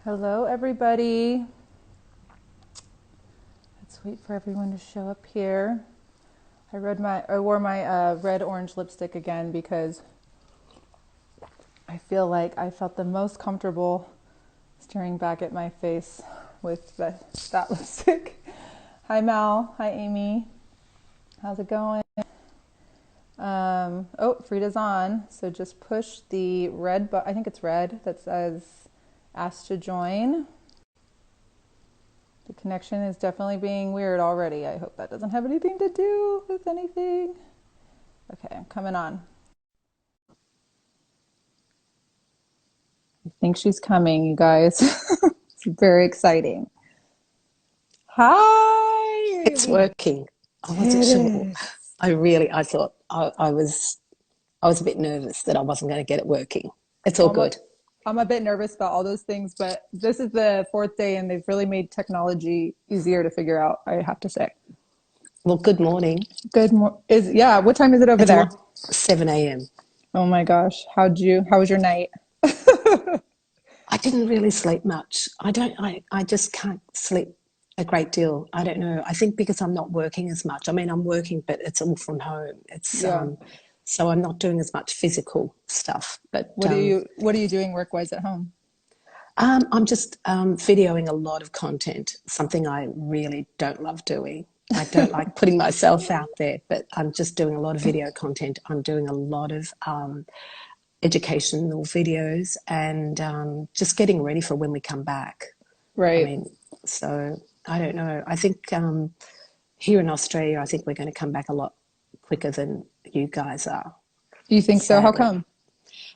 Hello, everybody. Let's wait for everyone to show up here. I wore my red orange lipstick again because I feel like I felt the most comfortable staring back at my face with that lipstick. Hi, Mal. Hi, Amy. How's it going? Oh, Frida's on. So just push the red button. I think it's red that says ask to join. The connection is definitely being weird already. I hope that doesn't have anything to do with anything. Okay, I'm coming on. I think she's coming, you guys. It's very exciting. Hi! It's We working. I wasn't did sure. it. I thought I was a bit nervous that I wasn't going to get it working. It's all Well, good. I'm a bit nervous about all those things, but this is the fourth day and they've really made technology easier to figure out, I have to say. Well, good morning. Yeah, what time is it over It's there? 7 a.m. Oh my gosh. How was your night? I didn't really sleep much. I just can't sleep a great deal. I don't know. I think because I'm not working as much. I mean, I'm working, but it's all from home. Yeah. So I'm not doing as much physical stuff. What are you doing work-wise at home? I'm just videoing a lot of content, something I really don't love doing. I don't like putting myself out there, but I'm just doing a lot of video content. I'm doing a lot of educational videos and just getting ready for when we come back. I Right. mean, so I don't know. I think here in Australia, I think we're going to come back a lot quicker than you guys are, You think so? How sadly. come?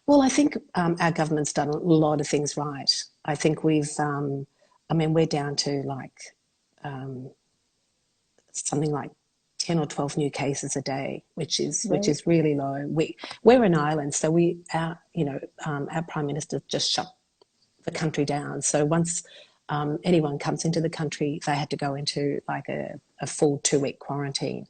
Well, I think our government's done a lot of things right. I think I mean, we're down to like something like 10 or 12 new cases a day, which Right. is really low. We're an island, so our prime minister just shut the country down. So once anyone comes into the country, they had to go into like a full 2 week quarantine.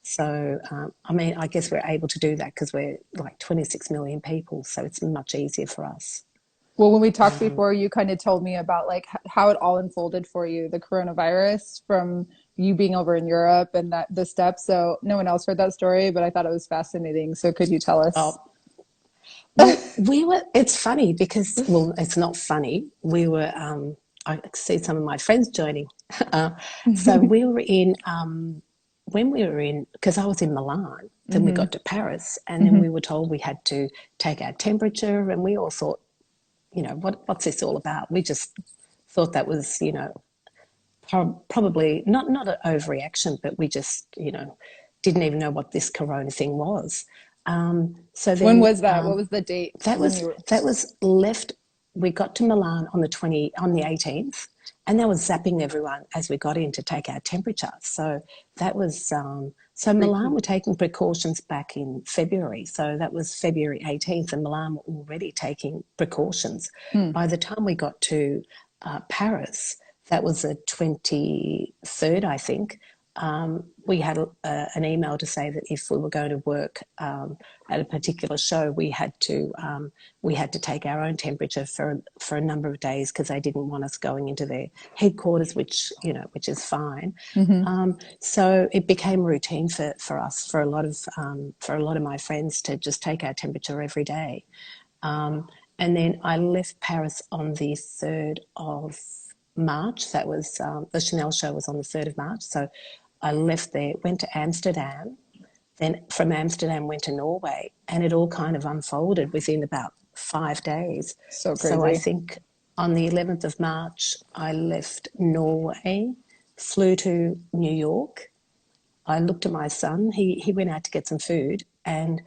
So, I mean, I guess we're able to do that because we're like 26 million people, so it's much easier for us. Well, when we talked before, you kind of told me about like how it all unfolded for you, the coronavirus from you being over in Europe and that the steps. So no one else heard that story, but I thought it was fascinating. So could you tell us? Oh, well, it's funny because, well, it's not funny. I see some of my friends joining. Uh, so we were when we were in, because I was in Milan, then we Mm-hmm. got to Paris, and then Mm-hmm. we were told we had to take our temperature, and we all thought, what's this all about? We just thought that was, probably not an overreaction, but we just, didn't even know what this corona thing was. So When then was that? What was the date when you were? that was left. We got to Milan on the 18th, and that was zapping everyone as we got in to take our temperature. So that was so Milan Freaky. were taking precautions back in February. So that was February 18th, and Milan were already taking precautions. Hmm. By the time we got to Paris, that was the 23rd, I think. We had an email to say that if we were going to work at a particular show, we had to take our own temperature for a number of days because they didn't want us going into their headquarters, which is fine. Mm-hmm. So it became routine for us for a lot of my friends to just take our temperature every day. And then I left Paris on the 3rd of March. That was the Chanel show was on the 3rd of March. So I left there, went to Amsterdam, then from Amsterdam went to Norway, and it all kind of unfolded within about 5 days. So So I crazy. think on the 11th of March, I left Norway, flew to New York. I looked at my son. He went out to get some food, and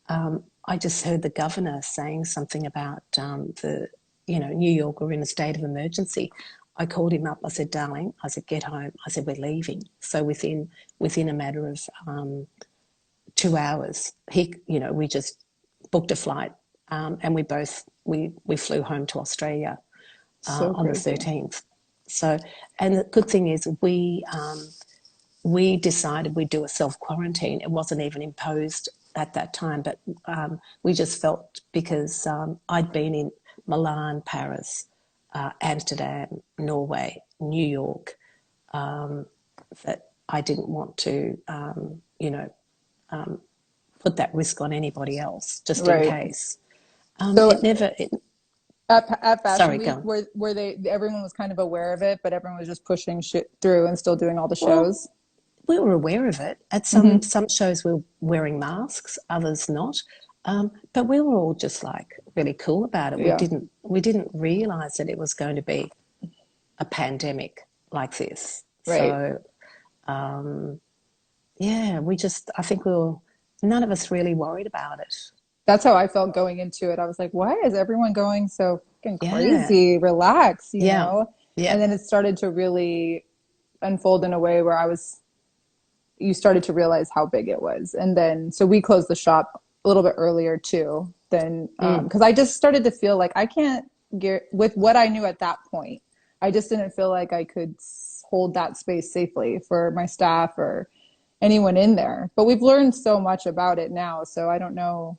I just heard the governor saying something about New York were in a state of emergency. I called him up. I said, "Darling," I said, "get home." I said, "We're leaving." So within a matter of 2 hours, we just booked a flight, and we flew home to Australia So on the crazy. 13th. So, and the good thing is we decided we'd do a self quarantine. It wasn't even imposed at that time, but we just felt because I'd been in Milan, Paris, Amsterdam, Norway, New York, that I didn't want to, put that risk on anybody else just in Right. case. So It never, it, at Fashion sorry, Week, go on. were they everyone was kind of aware of it, but everyone was just pushing shit through and still doing all the Well, shows? we were aware of it. At Hmm. some shows, we were wearing masks, others not. But we were all just like really cool about it. Yeah. We didn't realize that it was going to be a pandemic like this. Right. So yeah, I think we were, none of us really worried about it. That's how I felt going into it. I was like, why is everyone going so fucking Yeah, crazy? Relax, you yeah, know? yeah. And then it started to really unfold in a way where you started to realize how big it was. And then, so we closed the shop a little bit earlier too, than, Mm. because I just started to feel like I can't get, with what I knew at that point, I just didn't feel like I could hold that space safely for my staff or anyone in there. But we've learned so much about it now. So I don't know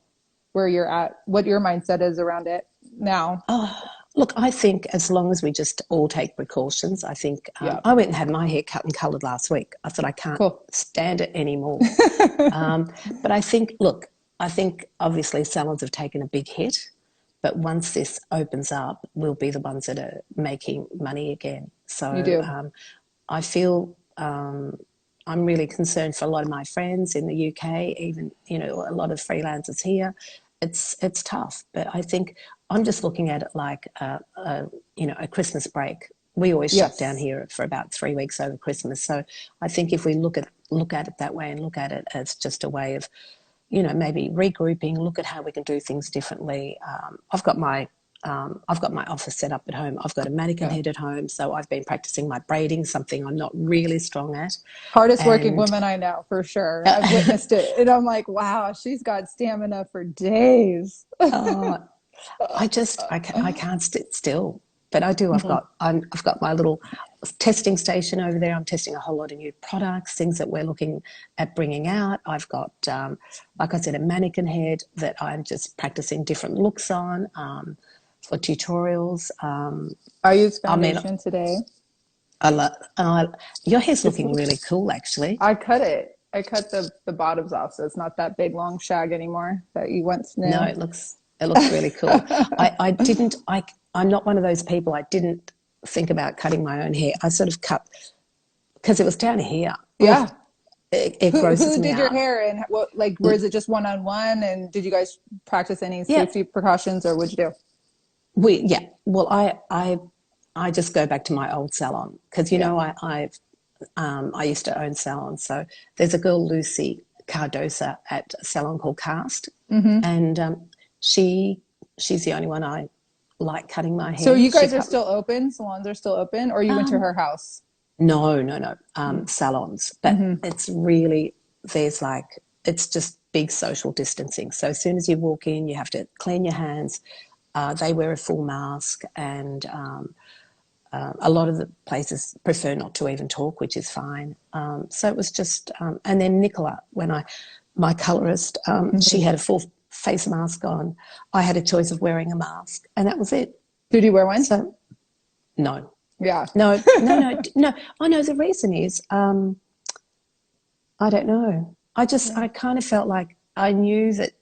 where you're at, what your mindset is around it now. Oh, look, I think as long as we just all take precautions, I think Yeah. I went and had my hair cut and coloured last week. I thought I can't Cool. stand it anymore. But I think, look, I think obviously salons have taken a big hit, but once this opens up, we'll be the ones that are making money again. You So do. I feel I'm really concerned for a lot of my friends in the UK, even a lot of freelancers here. It's tough, but I think I'm just looking at it like a Christmas break. We always shut down Yes. here for about 3 weeks over Christmas. So I think if we look at it that way and look at it as just a way of maybe regrouping, look at how we can do things differently. I've got my office set up at home. I've got a mannequin Yeah. head at home, so I've been practicing my braiding, something I'm not really strong at. Hardest working And woman I know for sure. I've witnessed it. And I'm like, wow, she's got stamina for days. uh, I can't sit still, but I do. Mhm. I've got my little testing station over there. I'm testing a whole lot of new products, things that we're looking at bringing out. I've got, like I said, a mannequin head that I'm just practicing different looks on for tutorials. I use I mean, foundation today. I love, your hair's It's looking really cool, actually. I cut it. I cut the bottoms off, so it's not that big long shag anymore that you once No, knew. it looks really cool. I didn't I'm not one of those people. I didn't think about cutting my own hair. I sort of cut because it was down here. Oh, Yeah. it Who grosses me did your out. hair and what like where is it just one on one? And did you guys practice any Yeah, safety precautions or what'd you do? yeah. Well, I just go back to my old salon because Yeah. I used to own salons. So there's a girl, Lucy Cardosa, at a salon called Cast, Hmm. and she she's the only one I like cutting my So hair. you She guys are cut. still open? Salons are still open, or you went to Um, her house? no, no, no. Salons, but Mm-hmm. it's really there's like it's just big social distancing. So as soon as you walk in, you have to clean your hands. They wear a full mask, and a lot of the places prefer not to even talk, which is fine. So it was just, and then Nicola, my colorist, she Mm-hmm. had a full face mask on. I had a choice of wearing a mask, and that was it. Did you wear one? So no, Yeah. no, no, no, no. I know the reason is I don't know. Yeah. I kind of felt like I knew that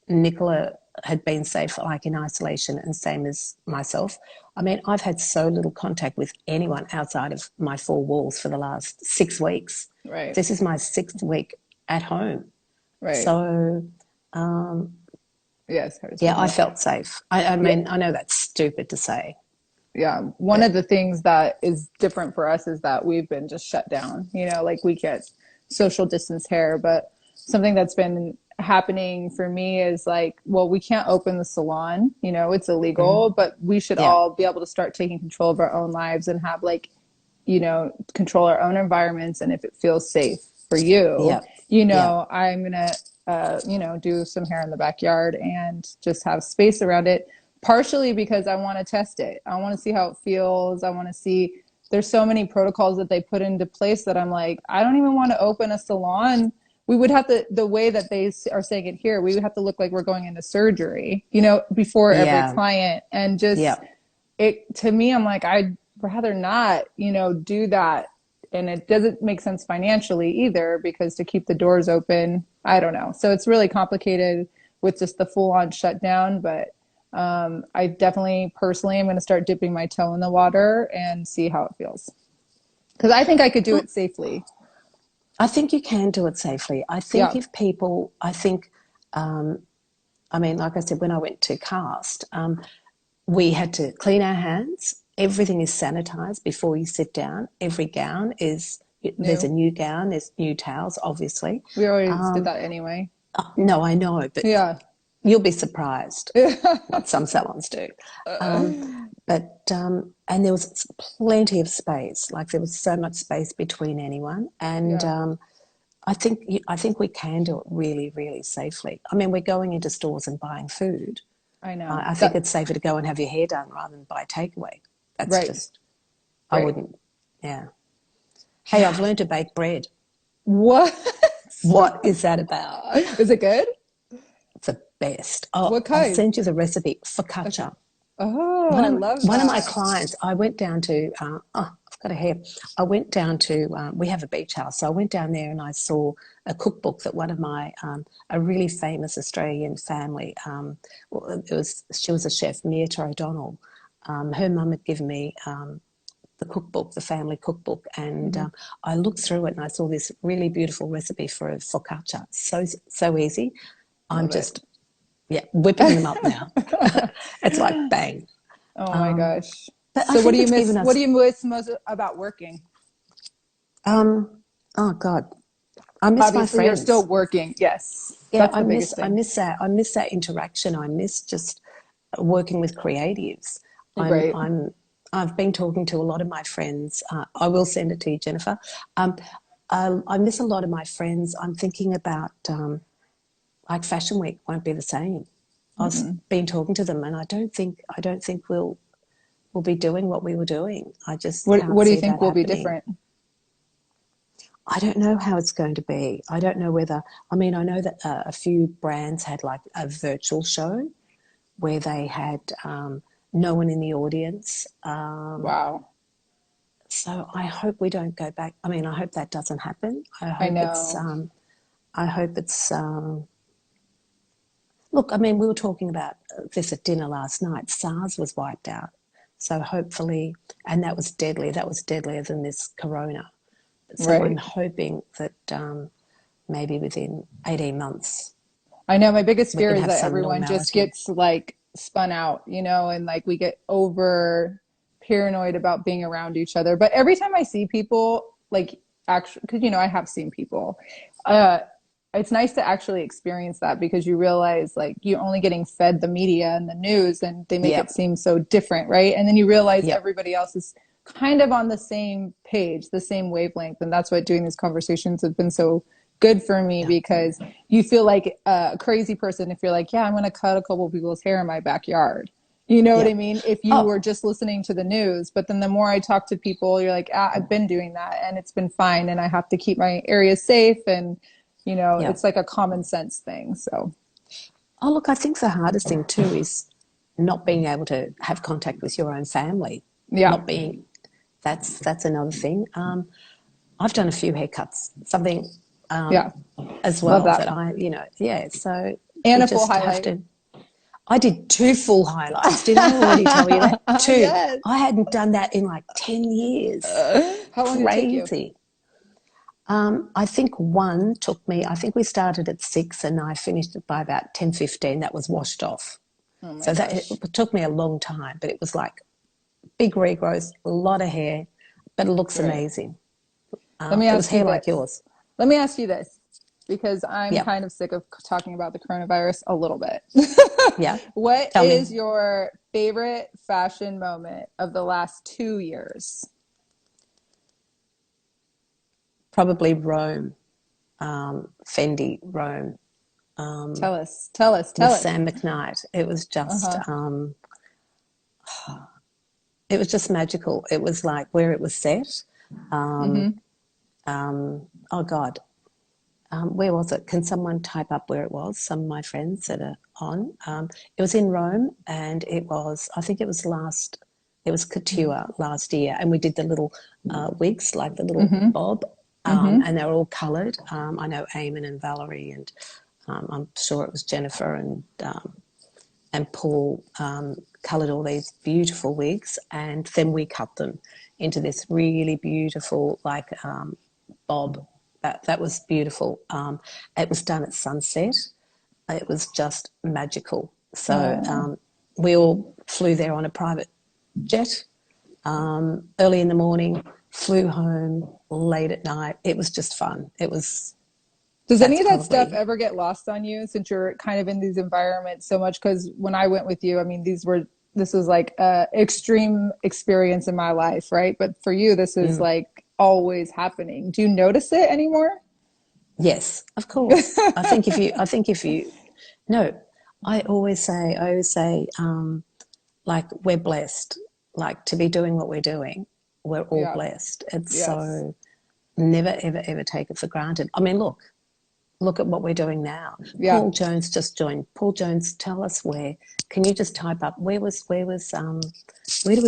Nicola had been safe, like in isolation, and same as myself. I mean, I've had so little contact with anyone outside of my four walls for the last 6 weeks. Right. This is my sixth week at home. Right. So, Yeah, it's hard to yeah, say I no. felt safe. I Yeah. mean, I know that's stupid to say, Yeah. One but of the things that is different for us is that we've been just shut down. Like we get social distance hair, but something that's been happening for me is like, well, we can't open the salon, it's illegal, but we should yeah, all be able to start taking control of our own lives and have like, control our own environments. And if it feels safe for you, yeah, yeah, I'm gonna, do some hair in the backyard and just have space around it. Partially because I want to test it. I want to see how it feels. I want to see. There's so many protocols that they put into place that I'm like, I don't even want to open a salon. We would have to, the way that they are saying it here, we would have to look like we're going into surgery, before every yeah, client and just yeah. it to me, I'm like, I'd rather not, do that. And it doesn't make sense financially either because to keep the doors open, I don't know. So it's really complicated with just the full on shutdown. But I definitely personally am going to start dipping my toe in the water and see how it feels. Because I think I could do Well, it safely. I think you can do it safely. I think Yeah. if people, I think, I mean, like I said, when I went to cast, we had to clean our hands. Everything is sanitized before you sit down. Every gown is, there's a New. new gown, there's new towels, obviously. We always did that anyway. No, I know, but Yeah. you'll be surprised what some salons do. Um, and there was plenty of space. Like there was so much space between anyone, and Yeah. I think we can do it really, really safely. I mean, we're going into stores and buying food. I know. I think That it's safer to go and have your hair done rather than buy takeaway. That's right. just I Right. wouldn't. Yeah. Hey, Yeah. I've learned to bake bread. What? What is that about? Is it good? It's the best. What I'll kind? send you the recipe. Okay. Focaccia. Oh, I love One of my that. clients, I went down to, I've got a hair. I went down to, we have a beach house. So I went down there and I saw a cookbook that one of my, a really famous Australian family, well, she was a chef, Myrta O'Donnell. Her mum had given me the cookbook, the family cookbook, and Hmm. I looked through it and I saw this really beautiful recipe for a focaccia. So easy. I'm Love it. just, yeah, whipping them up now. It's like bang. Oh my Um, gosh. but I So think it's given what us, do you miss most about working? oh God, I miss my Obviously, you're still friends. working. Yes. Yeah, That's the biggest thing. I miss that interaction. I miss just working with creatives. I'm, Right. I'm, I've been talking to a lot of my friends. I will send it to you, Jennifer. Um, I miss a lot of my friends. I'm thinking about like Fashion Week won't be the same. I've Mm-mm. been talking to them, and I don't think we'll be doing what we were doing. I just can't What do you see think that will be happening. different? I don't know how it's going to be. I don't know whether, I mean, I know that a few brands had like a virtual show where they had no one in the audience. Wow. So I hope we don't go back. I mean, I hope that doesn't happen. I know. I hope it's, look, I mean, we were talking about this at dinner last night. SARS was wiped out. So hopefully, and that was deadly. That was deadlier than this corona. So I'm Right. hoping that maybe within 18 months I know my biggest we fear can is have that some everyone just normality. gets like spun out, and like we get over paranoid about being around each other. But every time I see people, like actually, because I have seen people, uh, it's nice to actually experience that because you realize like you're only getting fed the media and the news and they make it Yep, seem so different, right? And then you realize yep, everybody else is kind of on the same page, the same wavelength. And that's what doing these conversations have been so good for me yep, because you feel like a crazy person if you're like, yeah, I'm going to cut a couple people's hair in my backyard. You know what I yep. mean? If you were Oh, just listening to the news, but then the more I talk to people, you're like, I've been doing that and it's been fine and I have to keep my area safe and it's yep. like a common sense thing. So, Oh, look, I think the hardest thing too is not being able to have contact with your own family. yeah. Not being, that's another thing. I've done a few haircuts, something Yeah. as Love well that that. yeah. So And you a full just have highlight. to. I did two full highlights. Did I already tell you that? Two. Yes. I hadn't done that in like 10 years. How long did it take you? Crazy. I think one took me, I think we started at 6 and I finished it by about 10:15. That was washed off. Oh my So that it gosh. took me a long time, but it was like big regrowth, a lot of hair, but it looks Right. amazing. Let me It was ask you hair like this. yours. Let me ask you this because I'm Yep. kind of sick of talking about the coronavirus a little bit. Yeah. What Tell me. is your favorite fashion moment of the last 2 years? Probably Rome, Fendi Rome Tell us, tell us, with tell us. Sam McKnight. Uh-huh. It was just magical. It was like where it was set. Mm-hmm. Oh God, where was it? Can someone type up where it was? Some of my friends that are on. It was in Rome, and it was. I think it was last. It was couture last year, and we did the little wigs, like the little Mm-hmm. bob, Mm-hmm. and they were all coloured. I know Eamon and Valerie, and I'm sure it was Jennifer and Paul coloured all these beautiful wigs, and then we cut them into this really beautiful, like bob. That was beautiful. It was done at sunset. It was just magical. So Oh. we all flew there on a private jet early in the morning, flew home late at night. It was just fun. Does any That's of that stuff probably, ever get lost on you since you're kind of in these environments so much? Because when I went with you, I mean, this was like a extreme experience in my life, right? But for you, this is mm, like always happening. Do you notice it anymore? yes, of course. I think if you, no, I always say, like we're blessed, like to be doing what we're doing. We're all Yeah. blessed. It's Yes. so never, ever, ever take it for granted. I mean, look at what we're doing now. Yeah. Paul Jones just joined. Paul Jones, tell us where. Can you just type up where do we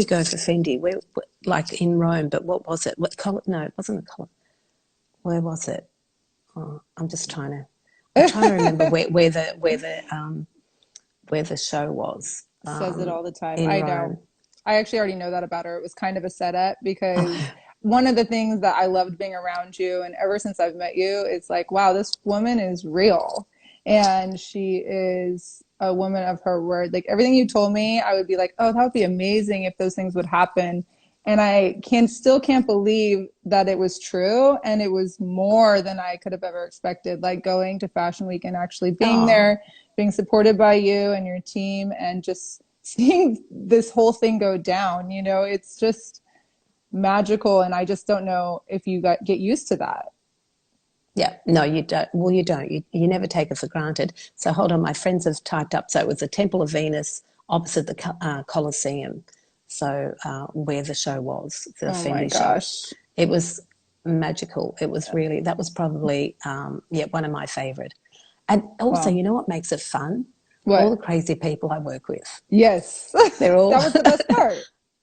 go for Fendi? Where, like in Rome, but what was it? What color? No, it wasn't a color. Where was it? Oh, I'm trying to remember where the show was Says it all the time. in I know. Rome. I actually already know that about her. It was kind of a setup because Oh, one of the things that I loved being around you, and ever since I've met you, it's like, wow, this woman is real. And she is a woman of her word. Like everything you told me, I would be like, oh, that would be amazing if those things would happen. And I can't believe that it was true. And it was more than I could have ever expected. Like going to Fashion Week and actually being oh, there, being supported by you and your team, and just seeing this whole thing go down, it's just magical. And I just don't know if you get used to that. yeah. No, you don't. Well, you don't. You never take it for granted. So hold on. My friends have typed up. So it was the Temple of Venus opposite the Colosseum. So where the show was, the Oh my Fendi show. gosh. It was magical. It was really, that was probably, yeah, one of my favorite. And also, Wow. you know what makes it fun? All the What? crazy people I work with. Yes. They're all, That was the best part.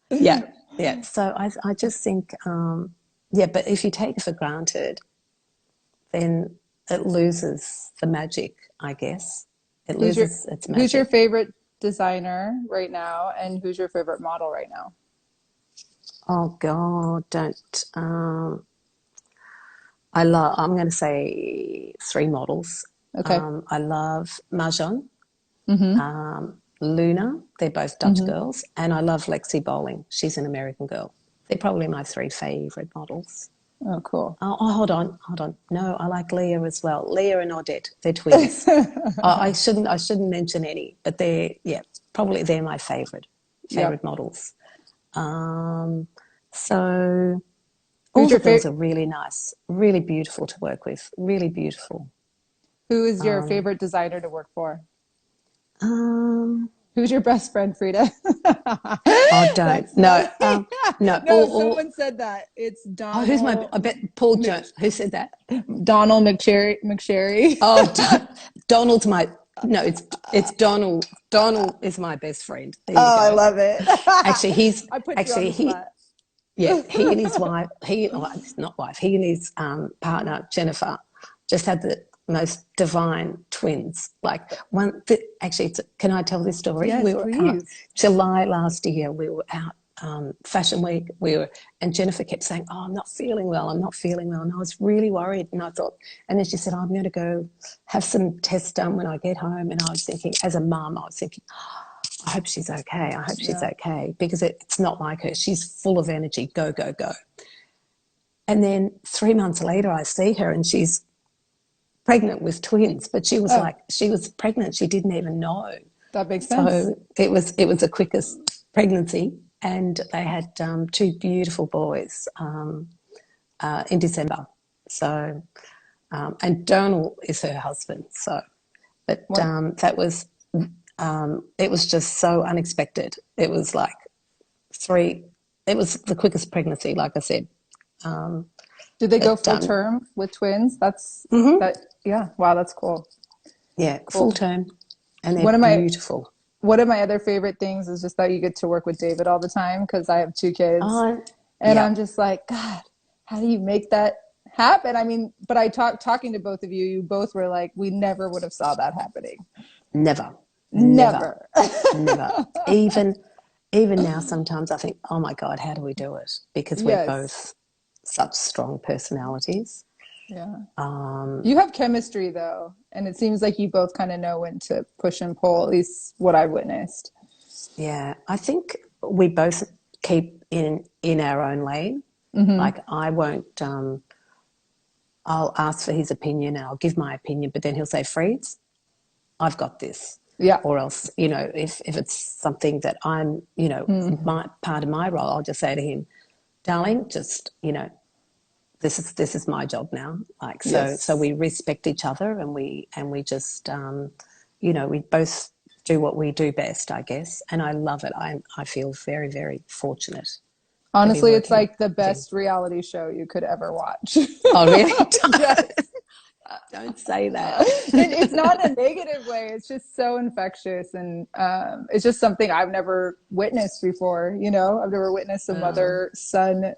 yeah, yeah. So I just think, yeah, but if you take it for granted, then it loses the magic, I guess. It Who's your loses its who's your magic. favorite designer right now, and who's your favorite model right now? Oh God, don't. I'm going to say three models. Okay. I love Marjon, Mm-hmm. Luna. They're both Dutch Mm-hmm. girls, and I love Lexi Bowling. She's an American girl. They're probably my three favorite models. Oh, cool. Hold on. No, I like Leah as well. Leah and Odette, they're twins. I shouldn't mention any, but yeah, probably they're my favorite Yep. models. Um, so all Who's the your girls favorite? are really nice, really beautiful to work with, really beautiful. Who is your Um, favorite designer to work for? um, Who's your best friend, Frida? oh, don't That's no, funny. no. No, someone said that. It's Oh, who's my? Donald I bet Paul Mc, Jones. Who said that? Donald McSherry. Oh, Donald's my. No, it's Donald. Donald is my best friend. There you Oh, I go. love it. Actually, he's I put you on actually the he. spot. Yeah, he and his wife. It's not wife. He and his partner Jennifer just had the most divine twins. Like actually, can I tell this story? Yes, We were out please. July last year. We were out Fashion Week. And Jennifer kept saying, "Oh, I'm not feeling well. I'm not feeling well." And I was really worried. And I thought, and then she said, "I'm going to go have some tests done when I get home." And I was thinking, as a mum, I was thinking, I hope she's okay. I hope she's Yeah. okay because it's not like her. She's full of energy. Go, go, go. And then 3 months later, I see her and she's pregnant with twins, but Oh, she was pregnant. She didn't even know. that makes sense. So it was the quickest pregnancy. And they had two beautiful boys in December. So, and Donald is her husband. So, but What it was just so unexpected. It was like three. It was the quickest pregnancy, like I said. Um, did they go but full term with twins? mhm, That. Yeah. Wow, that's cool. yeah, full Cool. term, and they're One of my beautiful. one of my other favorite things is just that you get to work with David all the time because I have two kids. Oh, And I'm yep, just like, God, how do you make that happen? I mean, but talking to both of you, you both were like, we never would have saw that happening. never, never, Never. never. Even even now, sometimes I think, oh my God, how do we do it? Because we're Yes. both such strong personalities. Yeah. Um, You have chemistry though, and it seems like you both kind of know when to push and pull, at least what I've witnessed. yeah, I think we both keep in our own lane. Mm-hmm. Like I won't. I'll ask for his opinion and I'll give my opinion, but then he'll say, "Freeze, I've got this." Yeah. Or else, if it's something that I'm, Mm. my part of my role, I'll just say to him, "Darling, just this is my job now." Like so Yes. we respect each other and we just we both do what we do best, I guess, and I love it. I feel very, very fortunate to be Honestly, it's working like the with him. best reality show you could ever watch. Oh really? Yes. Don't say that. And it's not in a negative way. It's just so infectious. And it's just something I've never witnessed before. I've never witnessed a Oh, mother son yeah.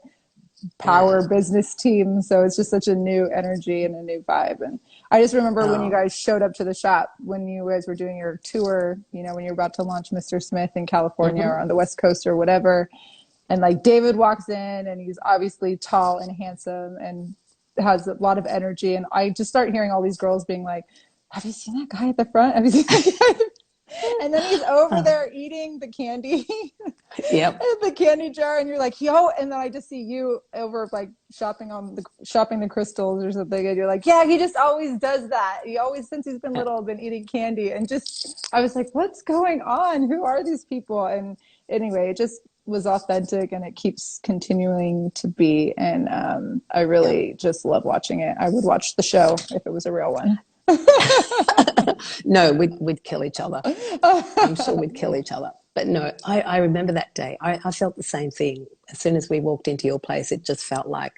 power business team. So it's just such a new energy and a new vibe. And I just remember when you Oh. guys showed up to the shop, when you guys were doing your tour, when you were about to launch Mr. Smith in California or Mm-hmm. on the West Coast or whatever. And like David walks in and he's obviously tall and handsome and has a lot of energy. And I just start hearing all these girls being like, have you seen that guy at the front? Have you seen that guy? And then he's over Oh, there eating the candy, yep. the candy jar, and you're like, yo. And then I just see you over like shopping the crystals or something, and you're like, yeah, he just always does that. He always, since he's been little, been eating candy, and just I was like, what's going on? Who are these people? And anyway, it just was authentic, and it keeps continuing to be. And I Yep. really just love watching it. I would watch the show if it was a real one. No, we'd kill each other. I'm sure we'd kill each other. But no, I remember that day. I felt the same thing. As soon as we walked into your place, it felt like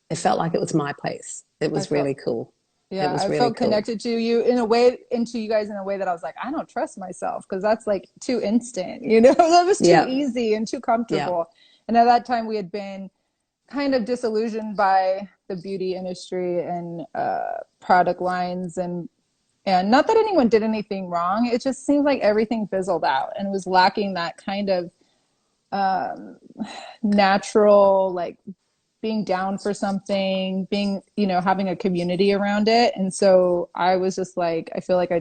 it was my place. It I was felt really cool. It Yeah, was I really felt cool. connected to you in a way, into you guys in a way that I was like, I don't trust myself because that's like too instant, that was too Yeah, easy and too yeah. comfortable. And at that time, we had been kind of disillusioned by the beauty industry and product lines, and not that anyone did anything wrong. It just seemed like everything fizzled out and was lacking that kind of natural, like being down for something, being, having a community around it. And so I was just like, I feel like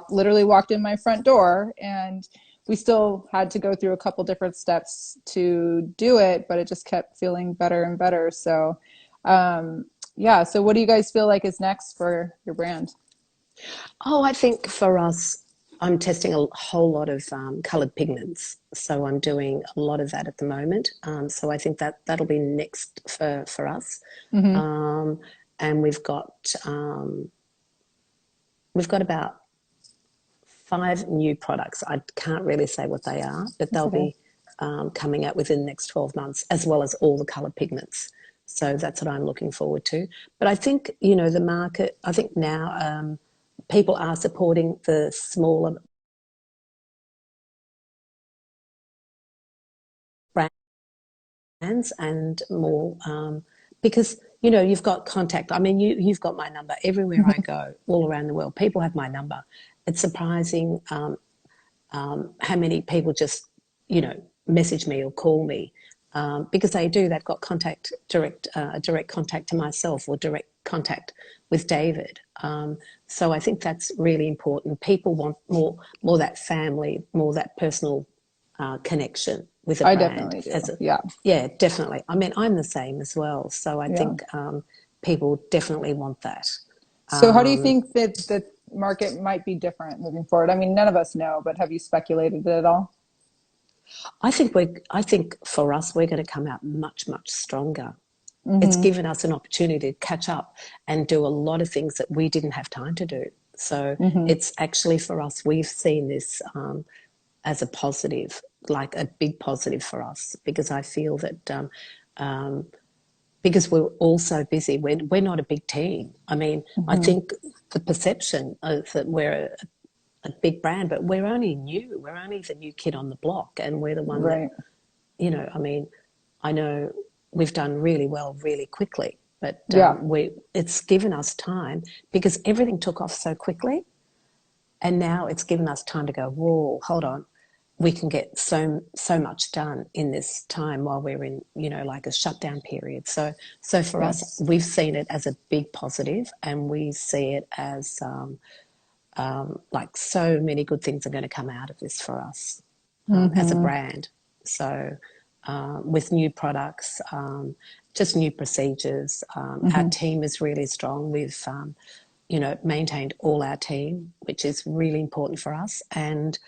literally walked in my front door, and we still had to go through a couple different steps to do it, but it just kept feeling better and better. So, yeah. So what do you guys feel like is next for your brand? Oh, I think for us, I'm testing a whole lot of coloured pigments. So I'm doing a lot of that at the moment. So I think that'll be next for us. Mm-hmm. Um, and we've got about 5 new products. I can't really say what they are, but That's they'll okay. be coming out within the next 12 months, as well as all the coloured pigments. So that's what I'm looking forward to. But I think, the market, I think now people are supporting the smaller brands and more because, you've got contact. I mean, you've got my number everywhere I go, all around the world. People have my number. It's surprising how many people just, message me or call me because they do. They've got direct contact to myself or direct contact with David. So I think that's really important. People want more that family, more that personal connection with a I brand. definitely do. Yeah. Yeah, definitely. I mean, I'm the same as well. So I Yeah. think people definitely want that. So how do you think that the market might be different moving forward? I mean, none of us know, but have you speculated at all? I think for us, we're going to come out much, much stronger. It's Mm-hmm. given us an opportunity to catch up and do a lot of things that we didn't have time to do. So Mm-hmm. it's actually for us, we've seen this as a positive, like a big positive for us, because I feel that because we're all so busy, we're not a big team. I mean, I Mm-hmm. think the perception of that we're a a big brand, but we're only new. We're only the new kid on the block, and we're the one that, Right. I mean, I know we've done really well really quickly, but Yeah. it's given us time because everything took off so quickly, and now it's given us time to go, whoa, hold on. We can get so much done in this time while we're in, like a shutdown period. So for us, Yes. we've seen it as a big positive, and we see it as like so many good things are going to come out of this for us as a Mm-hmm. brand. So with new products, just new procedures, our Mm-hmm. team is really strong. We've maintained all our team, which is really important for us, and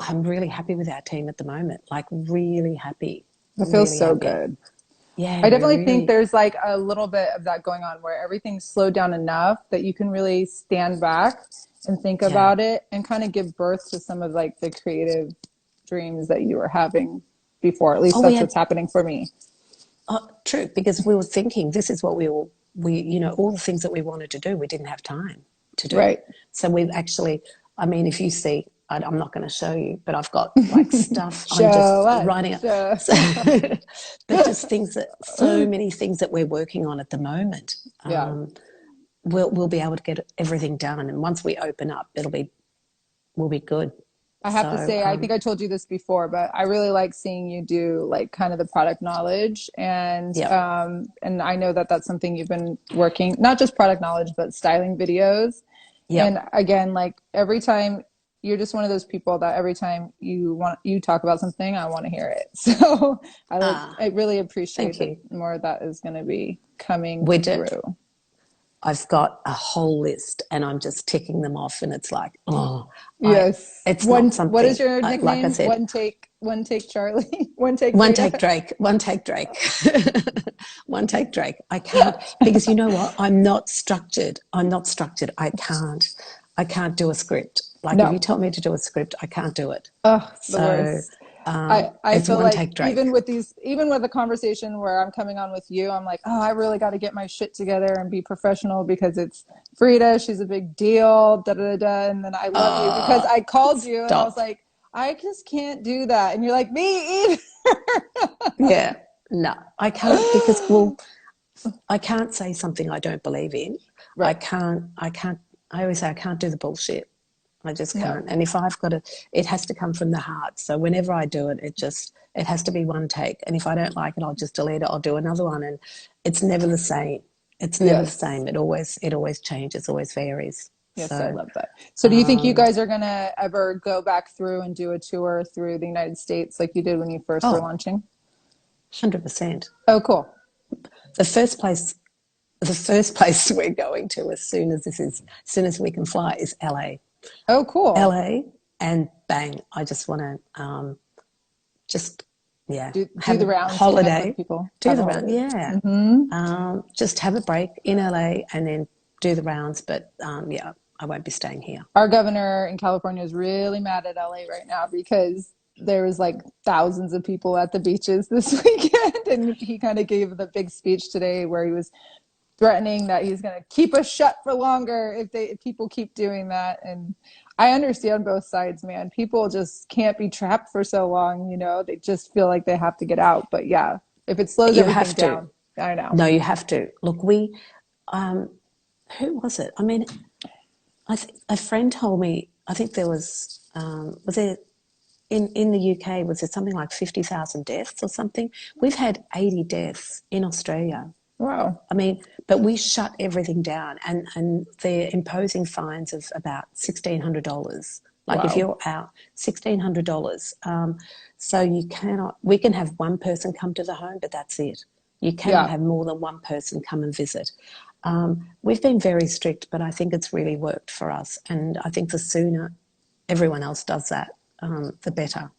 I'm really happy with our team at the moment. Like really happy, It feels really so happy. good. Yeah, I we're definitely think really. there's like a little bit of that going on where everything's slowed down enough that you can really stand back and think Yeah. about it and kind of give birth to some of like the creative dreams that you were having before. At least Oh, we that's had what's happening for me. true, because we were thinking this is what all the things that we wanted to do, we didn't have time to do. Right. So we've actually, I mean, if you see, I'm not going to show you, but I've got like stuff I'm Show just us. writing up. Show. So, but just so many things that we're working on at the moment. Yeah. We'll be able to get everything done, and once we open up, we'll be good. I have to So, say, I think I told you this before, but I really like seeing you do like kind of the product knowledge, yep, and I know that that's something you've been working, not just product knowledge, but styling videos. And yep. again, like every time you're just one of those people that every time you talk about something, I want to hear it. So I really appreciate Thank that you. more of that is going to be coming We're just, through. I've got a whole list and I'm just ticking them off, and it's like, oh, I, Yes. it's not What is something, your like I nickname? said, One take Charlie, one take one take Frida. Drake, one take Drake, one take Drake. I can't, because you know what? I'm not structured. I'm not structured. I can't do a script. Like if you No. tell me to do a script, I can't do it. Oh, it's the So worst. I it's feel one like take Drake. even with the conversation where I'm coming on with you, I'm like, oh, I really got to get my shit together and be professional because it's Frida. She's a big deal. Da da da. Da. And then I love you because I called you and I was Stop. like, I just can't do that. And you're like, me either. Yeah. No, I can't because, well, I can't say something I don't believe in. I Right. can't, I can't, I always say I can't do the bullshit. I just No. can't. And if I've got it has to come from the heart. So whenever I do it, it has to be one take. And if I don't like it, I'll just delete it. I'll do another one. And it's never the same. It's never the Yes. same. It always changes, always varies. Yes, I So, love that. So do you think you guys are gonna ever go back through and do a tour through the United States like you did when you first were oh, launching? 100%. Oh, cool. The first place, the first place we're going to as soon as we can fly is LA. Oh, cool. LA, and bang, I just want to just, yeah, Do have the a rounds, connect with holiday, people, do have a the round, holiday. yeah. Mm-hmm. Just have a break in LA and then do the rounds. But yeah, I won't be staying here. Our governor in California is really mad at LA right now because there was like thousands of people at the beaches this weekend, and he kind of gave the big speech today where he was threatening that he's going to keep us shut for longer if people keep doing that. And I understand both sides, man. People just can't be trapped for so long, they just feel like they have to get out. But yeah, if it slows You everything have to. down, I know. No, you have to. Look, um, who was it? I mean, a friend told me, I think there was there, in the UK, was it something like 50,000 deaths or something? We've had 80 deaths in Australia. Wow. I mean, but we shut everything down, and they're imposing fines of about $1,600. Like if Wow. you're out, $1,600. So you cannot. We can have one person come to the home, but that's it. You cannot Yeah. have more than one person come and visit. We've been very strict, but I think it's really worked for us, and I think the sooner everyone else does that, the better.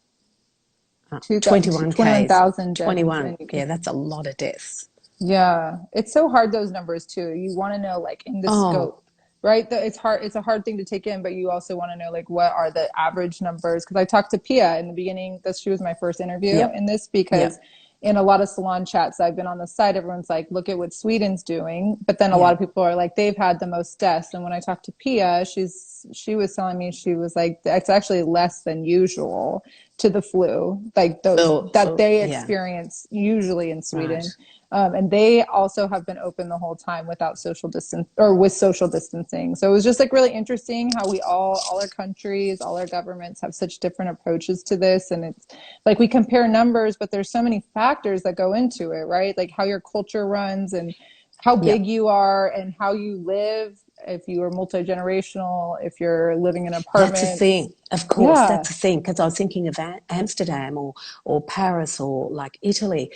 21 Ks, 21,000 deaths 21. in UK. Yeah, that's a lot of deaths. Yeah, it's so hard those numbers too. You want to know like in the Oh, scope, right? It's hard. It's a hard thing to take in, but you also want to know like what are the average numbers? Because I talked to Pia in the beginning. That she was my first interview yep, in this because yep. in a lot of salon chats I've been on the site, everyone's like, look at what Sweden's doing. But then a lot Yeah. of people are like, they've had the most deaths. And when I talked to Pia, she was telling me, she was like, it's actually less than usual to the flu, like those that they Yeah. experience usually in Sweden. Right. And they also have been open the whole time without social distance or with social distancing. So it was just like really interesting how we all our countries, all our governments have such different approaches to this. And it's like we compare numbers, but there's so many factors that go into it, right? Like how your culture runs and how Yeah. big you are and how you live. If you are multi-generational, if you're living in That's a apartments. thing. Of course, Yeah. that's a thing. Because I was thinking of Amsterdam or Paris or like Italy,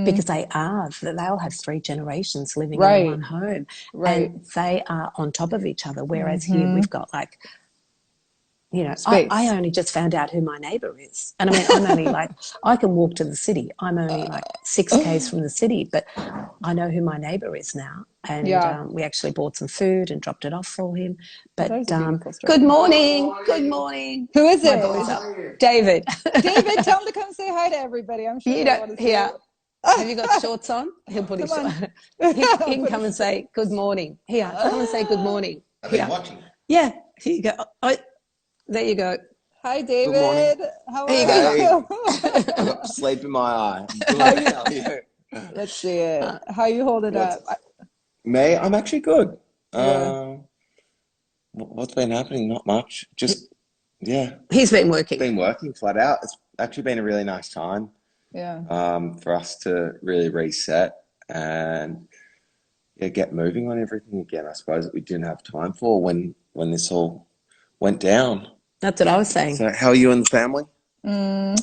because they all have three generations living in one Right. home, Right. and they are on top of each other. Whereas here we've got like, I Space. only just found out who my neighbour is. And I mean, I'm only like, I can walk to the city. I'm only like 6 k's from the city, but I know who my neighbour is now. And Yeah. we actually bought some food and dropped it off for him. That But is a beautiful good story. morning. Good morning. Who is My it? boy's up. David. David, tell him to come say hi to everybody. I'm sure You they know, want to see here. it. Have you got shorts on? He'll put Come his. on. He can Put come and say good morning. Here, come and say good morning. Are they Here. watching? Yeah. Here you go. Oh, there you go. Hi, Good morning. David. How There you are go. Hey, you? I got sleep in my eye. How Good. you? How are you? Let's see it. How you holding What's up? me? I'm actually good. Yeah. What's been happening? Not much. Just yeah, He's been working. been working flat out. It's actually been a really nice time Yeah. for us to really reset and yeah, get moving on everything again. I suppose that we didn't have time for when this all went down. That's what I was saying. So how are you and the family? Mm,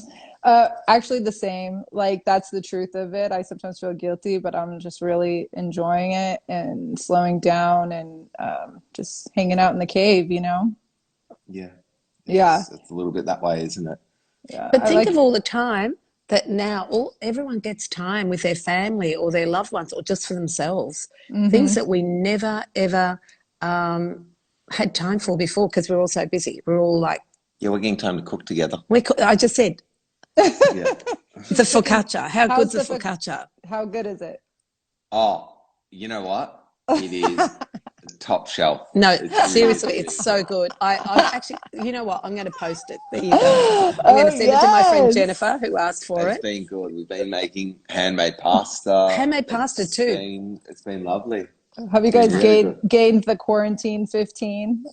actually the same. Like that's the truth of it. I sometimes feel guilty, but I'm just really enjoying it and slowing down and just hanging out in the cave, you know? Yeah, Yeah. it's a little bit that way, isn't it? Yeah. But I think of like all the time that now everyone gets time with their family or their loved ones or just for themselves. Things hmm that we never ever um, had time for before because we're all so busy. We're all like, Yeah, we're getting time to cook together. I just said Yeah. the focaccia. How how's good's the the focaccia? how good is it? Oh, you know what? It is top shelf. No, It's really, seriously, really it's so good. good. I'm actually, you know what? I'm going to post it. There you go. I'm going Oh to send it to my friend yes. Jennifer, who asked for It's it. been good. We've been making handmade pasta. Handmade pasta too. It's been lovely. Have you It's been guys really good. gained the quarantine 15.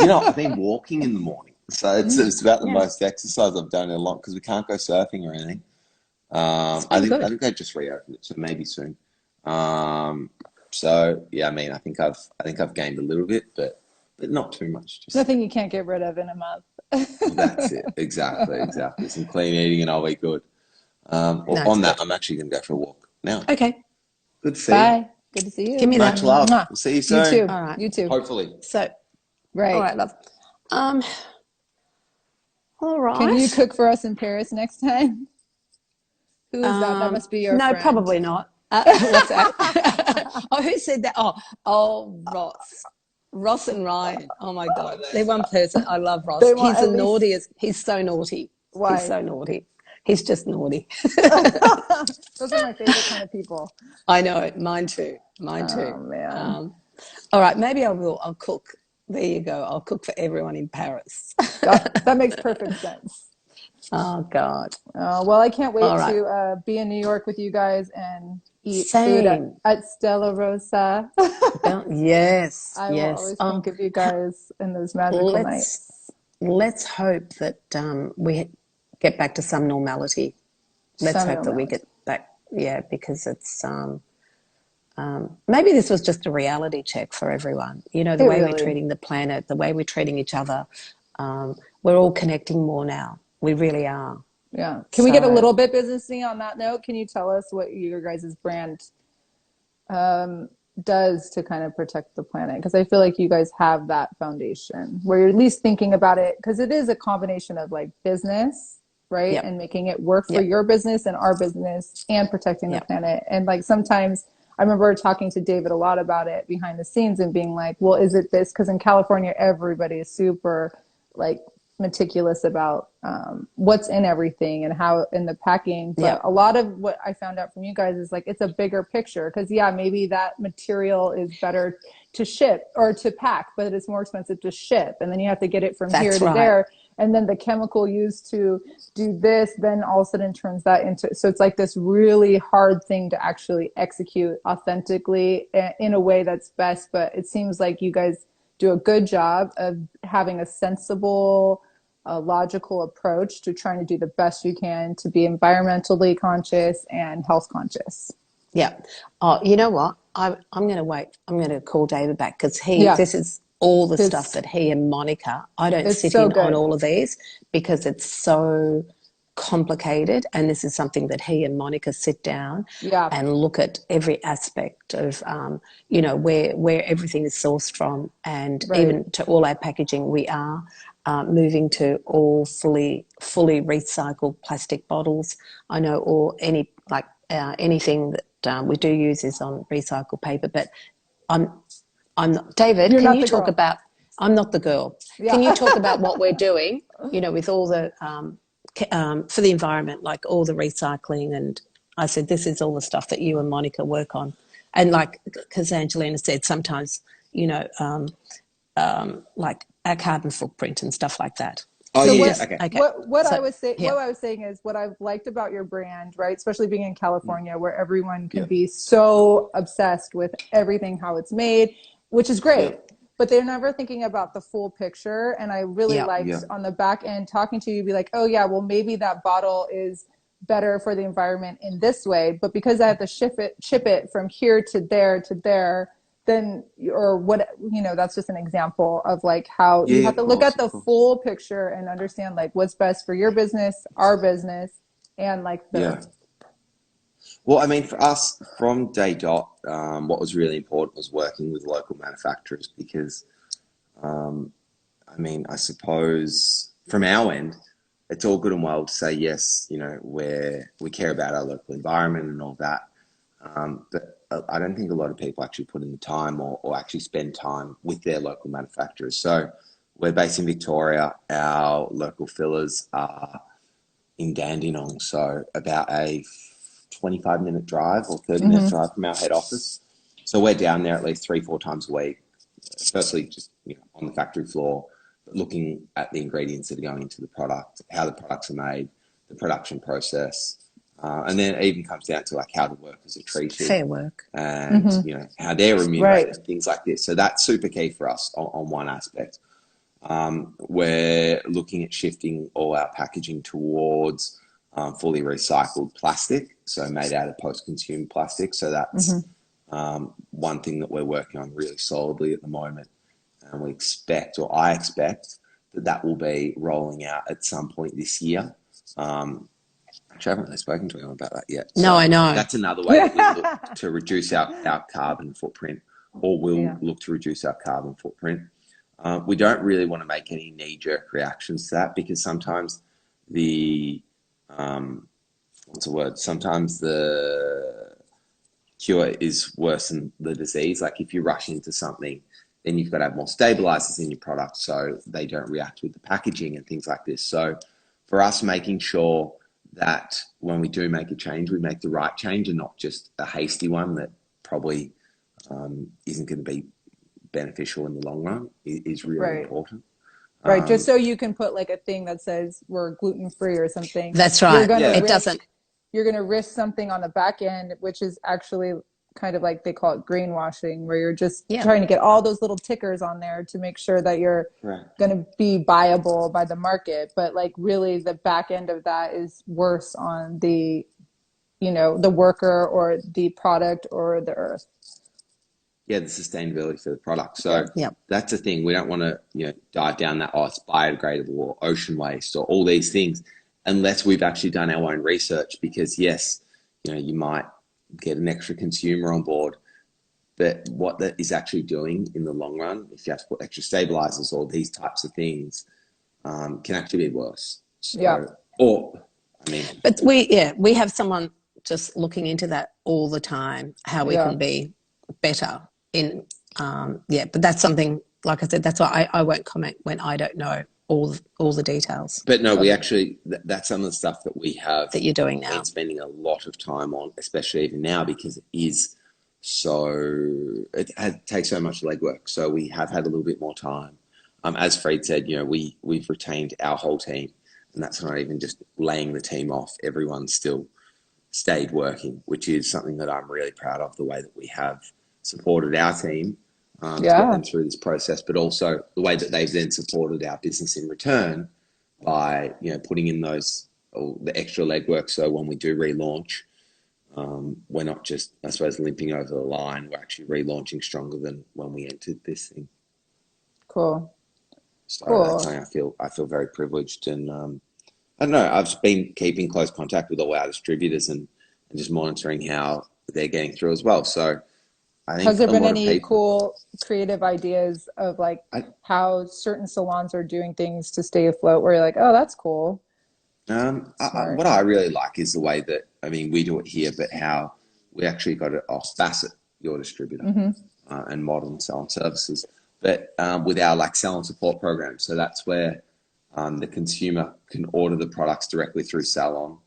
You know, I've been walking in the morning, so it's about the Yeah, most exercise I've done in a long because we can't go surfing or anything. it's I been think I good. think they just reopened it, so maybe soon. Um, so yeah, I mean, I think I've gained a little bit, but not too much. Just Nothing you can't get rid of in a month. well, that's it. Exactly, exactly. Some clean eating and I'll be good. Well, No, it's on that, good. I'm actually going to go for a walk now. Okay, Good to see you. Bye. Good to see give you. me that. Much love. Mwah. We'll see you You soon. too. All right. You too. Hopefully. So, all Right. right, love. Um, all Can you right. cook for us in Paris next time? Who is that? That must be your No, friend. probably not. What's that? Oh, who said that? Oh, Ross. Ross and Ryan. Oh my God. They're one person. I love Ross. They want He's the at least naughtiest. He's so naughty. He's why? so naughty. He's just naughty. Those are my favorite kind of people. I know it. Mine too. Mine too. Oh man. Um, all right. Maybe I will. I'll cook. There you go. I'll cook for everyone in Paris. That makes perfect sense. Oh God. Well, I can't wait All right. to be in New York with you guys and eat food Same. at Stella Rosa. Yes. I will Yes. always think of you guys in those magical Let's nights. let's hope that we get back to some normality. Let's Some hope that we normality. get back. Yeah, because it's maybe this was just a reality check for everyone. You know, the It way we're really. treating the planet, the way we're treating each other. We're all connecting more now. We really are. Yeah. Can we get a So little bit businessy on that note? Can you tell us what your guys' brand does to kind of protect the planet? Because I feel like you guys have that foundation where you're at least thinking about it, because it is a combination of like business, right? yep, And making it work for yep, your business and our business and protecting the yep, planet. And like sometimes I remember talking to David a lot about it behind the scenes and being like, well, is it this? Because in California, everybody is super like meticulous about what's in everything and how in the packing. Yeah, But a lot of what I found out from you guys is like it's a bigger picture because yeah, maybe that material is better to ship or to pack, but it's more expensive to ship, and then you have to get it from here that's to right. there. And then the chemical used to do this, then all of a sudden turns that into, so it's like this really hard thing to actually execute authentically in a way that's best. But it seems like you guys do a good job of having a sensible, logical approach to trying to do the best you can to be environmentally conscious and health conscious. Yeah. Oh, you know what? I'm going to wait. I'm going to call David back because Yeah, this is all the stuff this that he and Monica, I don't it's sit so in on good. all of these because it's so complicated. And this is something that he and Monica sit down Yeah, and look at every aspect of, where everything is sourced from. And right. even to all our packaging, we are moving to all fully recycled plastic bottles. I know, or anything that we do use is on recycled paper. But I'm I'm not, David, You're can not you the talk girl. about, I'm not the girl. Can you talk about Yeah. what we're doing, with all the, for the environment, like all the recycling? And I said, this is all the stuff that you and Monica work on. And like, because Angelina said, sometimes, you know, like our carbon footprint and stuff like that. Oh So Can you yeah, just, okay. okay. So, yeah, what I was saying is what I've liked about your brand, right? Especially being in California where everyone can Yeah, be so obsessed with everything how it's made, which is yeah, great. But they're never thinking about the full picture. And I really yeah, liked yeah, on the back end talking to you, be like, oh yeah, well maybe that bottle is better for the environment in this way, but because I have to ship it from here to there, then or what, that's just an example of like how you yeah. have Of to look course, at of the course. full picture and understand like what's best for your business, our business, and like the Yeah. Well, I mean, for us from day dot, what was really important was working with local manufacturers because, I mean, I suppose from our end, it's all good and well to say yes, we care about our local environment and all that. But I don't think a lot of people actually put in the time or actually spend time with their local manufacturers. So we're based in Victoria. Our local fillers are in Dandenong, so about a 25-minute drive or 30-minute mm-hmm. drive from our head office. So we're down there at least 3, 4 times a week. Firstly, just on the factory floor, looking at the ingredients that are going into the product, how the products are made, the production process, and then it even comes down to like how the workers are treated fair work. and Mm-hmm. how they're Right. remunerated, things like this. So that's super key for us on one aspect. We're looking at shifting all our packaging towards fully recycled plastic, so made out of post-consumer plastic. So Mm-hmm. that's one thing that we're working on really solidly at the moment. And we expect, or I expect, that will be rolling out at some point this year. Actually, I haven't really spoken to him about that yet. No, So I know. that's another way that we look Yeah. to reduce our carbon footprint, or will Yeah. look to reduce our carbon footprint. We don't really want to make any knee-jerk reactions to that because sometimes the what's the word? Sometimes the cure is worse than the disease. Like if you rush into something, then you've got to have more stabilizers in your product so they don't react with the packaging and things like this. So for us, making sure that when we do make a change, we make the right change and not just a hasty one that probably isn't going to be beneficial in the long run is really Right. important. Right. Just Um, so you can put like a thing that says we're gluten free or something, That's you're right. gonna yeah, It doesn't, risk you're gonna risk something on the back end, which is actually kind of like they call it greenwashing, where you're just yeah. trying to get all those little tickers on there to make sure that you're correct. gonna be viable by the market. But like really the back end of that is worse on the worker or the product or the earth. Yeah, the sustainability for the product. Yeah. So Yeah. that's the thing. We don't want to, dive down that, it's biodegradable or ocean waste or all these things unless we've actually done our own research because yes, you might get an extra consumer on board, but what that is actually doing in the long run, if you have to put extra stabilizers or these types of things, can actually be worse. Yeah. So, or, I mean, But we have someone just looking into that all the time, how we Yeah. can be better in, but that's something, like I said, that's why I won't comment when I don't know all the details But no, we actually, that's some of the stuff that we have that you're doing now. been spending a lot of time on, especially even now, because it is takes so much legwork. So we have had a little bit more time. As Fred said, we've retained our whole team, and that's not even just laying the team off. Everyone's still stayed working, which is something that I'm really proud of, the way that we have supported our team to get them through this process, but also the way that they've then supported our business in return by putting in the extra legwork. So when we do relaunch, we're not just, I suppose, limping over the line. We're actually relaunching stronger than when we entered this thing. Cool. So that's something I feel very privileged, and I don't know. I've been keeping close contact with all our distributors and just monitoring how they're getting through as well. So I think has there been any cool creative ideas of how certain salons are doing things to stay afloat where you're like, oh, that's cool? What I really like is the way that, we do it here, but how we actually got it off Bassett, your distributor, and Modern Salon Services, but with our salon support program. So that's where the consumer can order the products directly through Salon.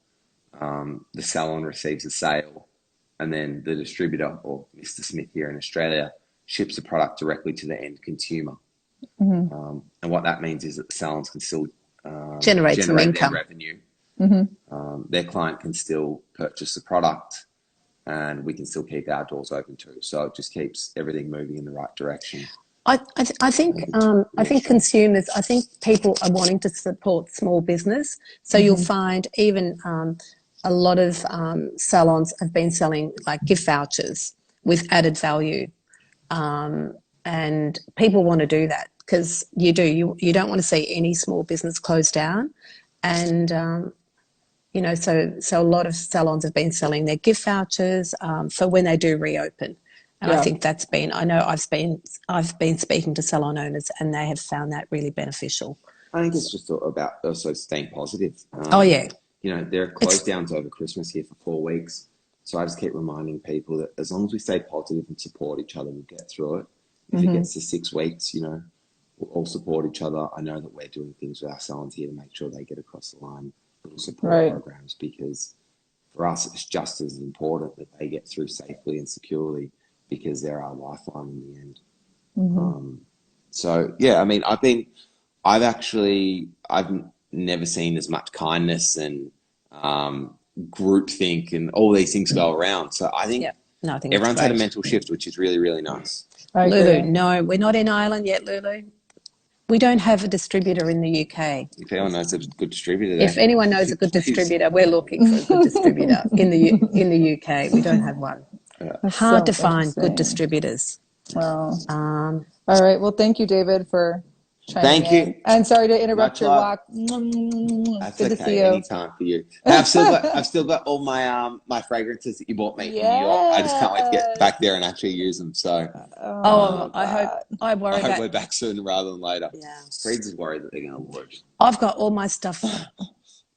The salon receives a sale, and then the distributor, or Mr. Smith here in Australia, ships the product directly to the end consumer. And what that means is that the salons can still generate some income, their revenue. Their client can still purchase the product, and we can still keep our doors open too. So it just keeps everything moving in the right direction. I think consumers, I think people are wanting to support small business. So you'll find even a lot of salons have been selling gift vouchers with added value, and people want to do that because you don't want to see any small business close down, and so a lot of salons have been selling their gift vouchers for when they do reopen. And I think that's been, I know I've been speaking to salon owners and they have found that really beneficial. I think it's just about also staying positive. There are close downs over Christmas here for 4 weeks. So I just keep reminding people that as long as we stay positive and support each other, we'll get through it. If it gets to 6 weeks, we'll all support each other. I know that we're doing things with our salons here to make sure they get across the line, little support programs, because for us, it's just as important that they get through safely and securely, because they're our lifeline in the end. I've never seen as much kindness and groupthink and all these things go around. So I think everyone's had a mental shift, which is really, really nice. Lulu, no, we're not in Ireland yet, Lulu. We don't have a distributor in the UK. If anyone knows a good distributor, if anyone knows a good distributor, we're looking for a good distributor in the UK. We don't have one. Hard to find good distributors. Wow. All right. Well, thank you, David, for chiming in. And sorry to interrupt your walk. That's good okay. to see you. Anytime for you. I've still got all my fragrances that you bought me in New York. I just can't wait to get back there and actually use them. So I worry I hope we're back sooner rather than later. Yeah. Freed's is worried that they're going to lose. I've got all my stuff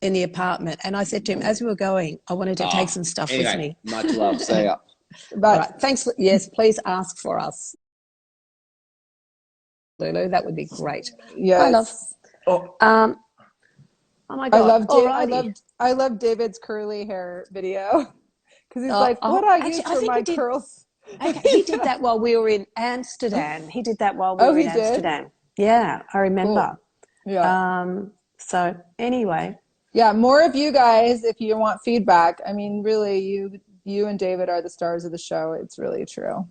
in the apartment, and I said to him as we were going, I wanted to take some stuff with me. Much love. See ya. Right. Thanks. Yes, please ask for us, Lulu. That would be great. Yes. Oh my God! I love David's curly hair video because he's like, "What I use for my curls." He did that while we were in Amsterdam. He did that while we were in Amsterdam. Yeah, I remember. Cool. Yeah. So anyway. Yeah, more of you guys if you want feedback. Really, you and David are the stars of the show. It's really true.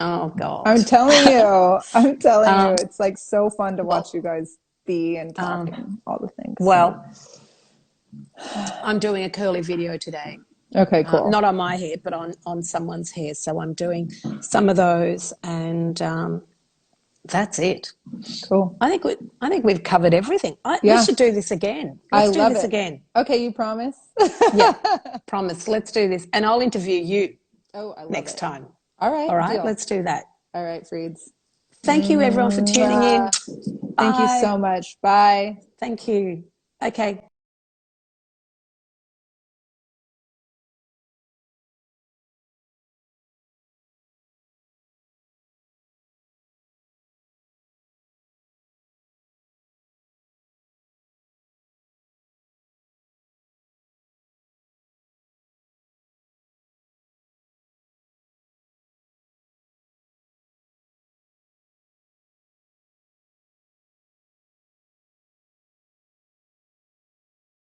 Oh God. I'm telling you. It's so fun to watch you guys be and talk and all the things. Well, I'm doing a curly video today. Okay, cool. Not on my hair, but on someone's hair. So I'm doing some of those, and that's it. Cool. I think we've covered everything. We should do this again. Let's do this again. Okay, you promise? Yeah, promise. Let's do this, and I'll interview you. Oh, I love next time. All right. Deal. Let's do that. All right, Freeds. Thank you, everyone, for tuning in. Thank you so much. Bye. Thank you. Okay.